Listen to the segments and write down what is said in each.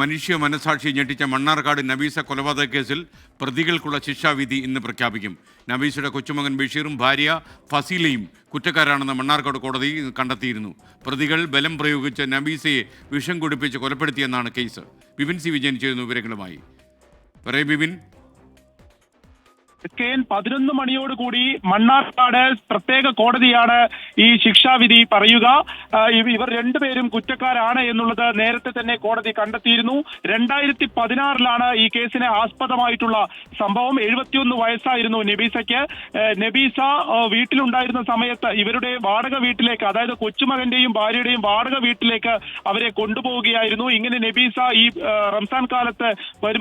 മനുഷ്യ മനസാക്ഷി ഞെട്ടിച്ച മണ്ണാർക്കാട് നബീസ കൊലപാതക കേസിൽ പ്രതികൾക്കുള്ള ശിക്ഷാവിധി ഇന്ന് പ്രഖ്യാപിക്കും. നബീസയുടെ കൊച്ചുമകൻ ബഷീറും ഭാര്യ ഫസീലയും കുറ്റക്കാരാണെന്ന് മണ്ണാർക്കാട് കോടതി കണ്ടെത്തിയിരുന്നു. പ്രതികൾ ബലം പ്രയോഗിച്ച് നബീസയെ വിഷം കുടിപ്പിച്ച് കൊലപ്പെടുത്തിയെന്നാണ് കേസ്. ബിപിൻ സി വിജയൻ ചെയ്യുന്നു വിവരങ്ങളുമായി. ബിപിൻ, 11 മണിയോടുകൂടി മണ്ണാർക്കാട് പ്രത്യേക കോടതിയാണ് ഈ ശിക്ഷാവിധി പറയുക. ഇവർ രണ്ടുപേരും കുറ്റക്കാരാണ് എന്നുള്ളത് നേരത്തെ തന്നെ കോടതി കണ്ടെത്തിയിരുന്നു. 2016 ഈ കേസിന് ആസ്പദമായിട്ടുള്ള സംഭവം. 71 വയസ്സായിരുന്നു നബീസയ്ക്ക്. നബീസ വീട്ടിലുണ്ടായിരുന്ന സമയത്ത് ഇവരുടെ വാടക വീട്ടിലേക്ക്, അതായത് കൊച്ചുമകന്റെയും ഭാര്യയുടെയും വാടക വീട്ടിലേക്ക് അവരെ കൊണ്ടുപോവുകയായിരുന്നു. ഇങ്ങനെ നബീസ ഈ റംസാൻ കാലത്ത്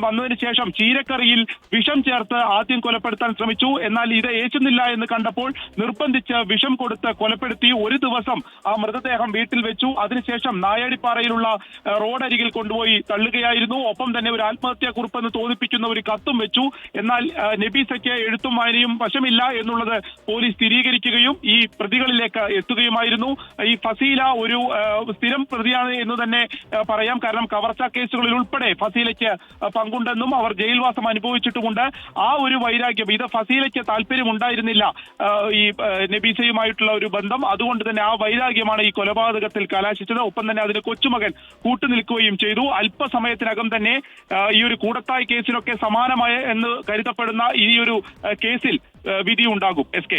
വന്നതിന് ശേഷം ചീരക്കറിയിൽ വിഷം ചേർത്ത് ആദ്യം കൊലപ്പെടുത്താൻ ശ്രമിച്ചു. എന്നാൽ ഇത് ഏറ്റുന്നില്ല എന്ന് കണ്ടപ്പോൾ നിർബന്ധിച്ച് വിഷം കൊടുത്ത് കൊലപ്പെടുത്തി. ഒരു ദിവസം ആ മൃതദേഹം വീട്ടിൽ വെച്ചു. അതിനുശേഷം നായാടിപ്പാറയിലുള്ള റോഡരികിൽ കൊണ്ടുപോയി തള്ളുകയായിരുന്നു. ഒപ്പം തന്നെ ഒരു ആത്മഹത്യാ കുറിപ്പെന്ന് തോന്നിപ്പിക്കുന്ന ഒരു കത്തും വെച്ചു. എന്നാൽ നബീസയ്ക്ക് എഴുത്തും വായനയും വശമില്ല എന്നുള്ളത് പോലീസ് സ്ഥിരീകരിക്കുകയും ഈ പ്രതികളിലേക്ക് എത്തുകയുമായിരുന്നു. ഈ ഫസീല ഒരു സ്ഥിരം പ്രതിയാണ് എന്ന് തന്നെ പറയാം. കാരണം കവർച്ചാ കേസുകളിൽ ഉൾപ്പെടെ ഫസീലയ്ക്ക് പങ്കുണ്ടെന്നും അവർ ജയിൽവാസം അനുഭവിച്ചിട്ടുമുണ്ട്. ആ ഒരു വൈരാഗ്യം, ഇത് ഫസീലയ്ക്ക് താല്പര്യമുണ്ടായിരുന്നില്ല ഈ നബീസയുമായിട്ടുള്ള ഒരു ബന്ധം. അതുകൊണ്ട് തന്നെ ആ വൈരാഗ്യമാണ് ഈ കൊലപാതകത്തിൽ കലാശിച്ചത്. ഒപ്പം തന്നെ അതിന് കൊച്ചുമകൻ കൂട്ടുനിൽക്കുകയും ചെയ്തു. അല്പസമയത്തിനകം തന്നെ ഈ ഒരു കൂടത്തായ് കേസിലൊക്കെ സമാനമായ എന്ന് കരുതപ്പെടുന്ന ഈ ഒരു കേസിൽ വിധി ഉണ്ടാകും. SK.